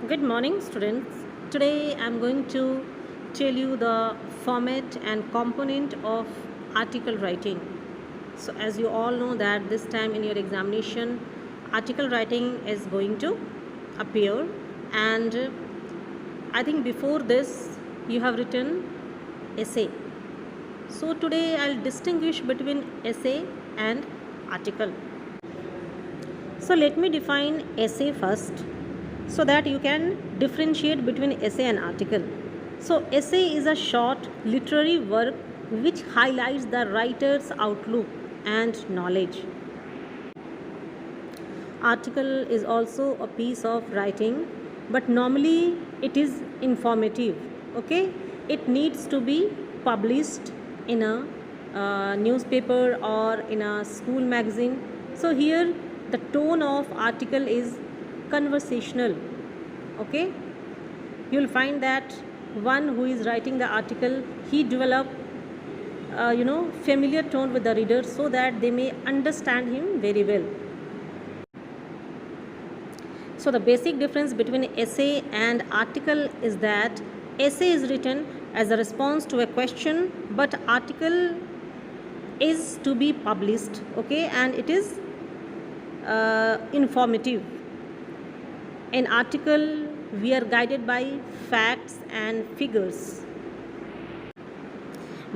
Good morning, students. Today I'm going to tell you the format and component of article writing. So, as you all know that this time in your examination, article writing is going to appear, and I think before this you have written essay. So today I'll distinguish between essay and article. So let me define essay first so that you can differentiate between essay and article. So essay is a short literary work which highlights the writer's outlook and knowledge. Article is also a piece of writing, but normally it is informative. Okay, it needs to be published in a newspaper or in a school magazine. So here the tone of article is conversational. Okay, you will find that one who is writing the article, he develop familiar tone with the reader so that they may understand him very well. So the basic difference between essay and article is that essay is written as a response to a question, but article is to be published, okay, and it is informative. In article we are guided by facts and figures,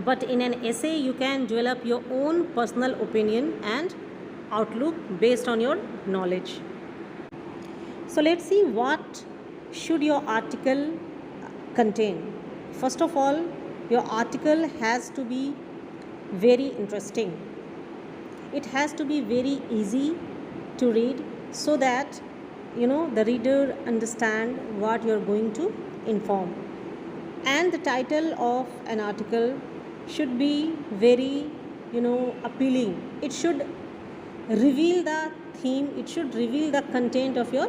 but in an essay you can develop your own personal opinion and outlook based on your knowledge. So let's see what should your article contain. First of all, your article has to be very interesting. It has to be very easy to read so that the reader understand what you are going to inform. And the title of an article should be very appealing. It should reveal the theme, it should reveal the content of your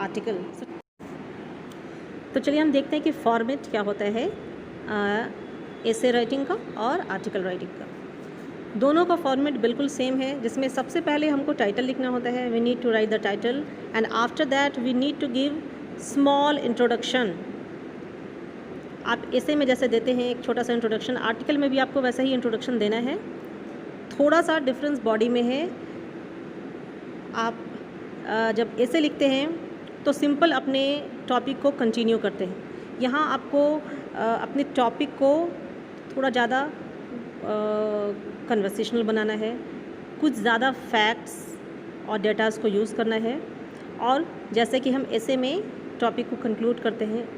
article. तो चलिए हम देखते हैं कि format क्या होता है essay writing का और आर्टिकल राइटिंग का. दोनों का फॉर्मेट बिल्कुल सेम है, जिसमें सबसे पहले हमको टाइटल लिखना होता है. We need to write the title and after that we need to give small introduction. आप एसे में जैसे देते हैं एक छोटा सा इंट्रोडक्शन, आर्टिकल में भी आपको वैसा ही इंट्रोडक्शन देना है. थोड़ा सा डिफरेंस बॉडी में है. आप जब एसे लिखते हैं तो सिंपल अपने टॉपिक को कंटिन्यू करते हैं. यहाँ आपको अपने टॉपिक को थोड़ा ज़्यादा कन्वर्सेशनल बनाना है, कुछ ज़्यादा फैक्ट्स और डेटास को यूज़ करना है, और जैसे कि हम ऐसे में टॉपिक को कंक्लूड करते हैं,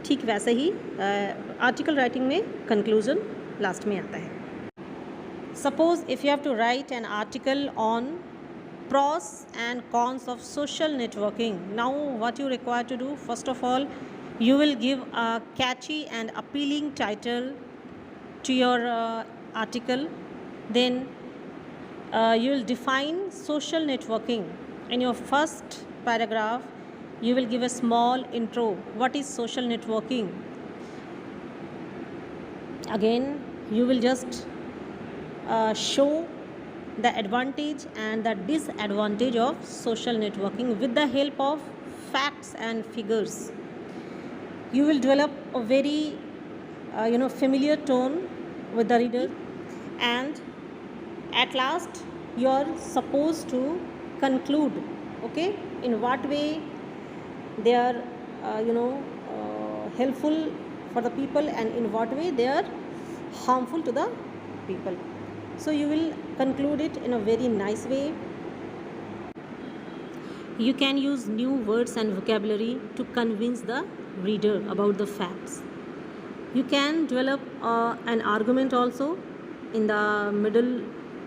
ठीक वैसे ही आर्टिकल राइटिंग में कंक्लूजन लास्ट में आता है. Suppose if you have to write an article on pros and cons of social networking. Now what you require to do, first of all you will give a catchy and appealing title to your article. Then you will define social networking. In your first paragraph you will give a small intro. What is social networking? Again you will just show the advantage and the disadvantage of social networking with the help of facts and figures. You will develop a very familiar tone with the reader, and at last you are supposed to conclude, okay, in what way they are helpful for the people and in what way they are harmful to the people. So you will conclude it in a very nice way. You can use new words and vocabulary to convince the reader about the facts. You can develop an argument also in the middle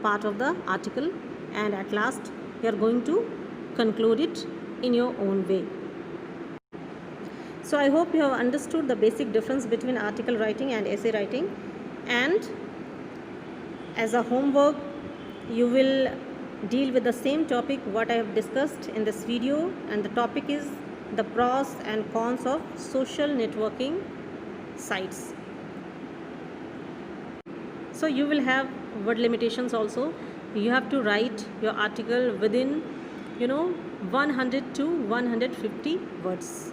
part of the article, and at last you are going to conclude it in your own way. So I hope you have understood the basic difference between article writing and essay writing, and as a homework you will deal with the same topic what I have discussed in this video, and the topic is the pros and cons of social networking sites. So you will have word limitations also. You have to write your article within 100 to 150 words.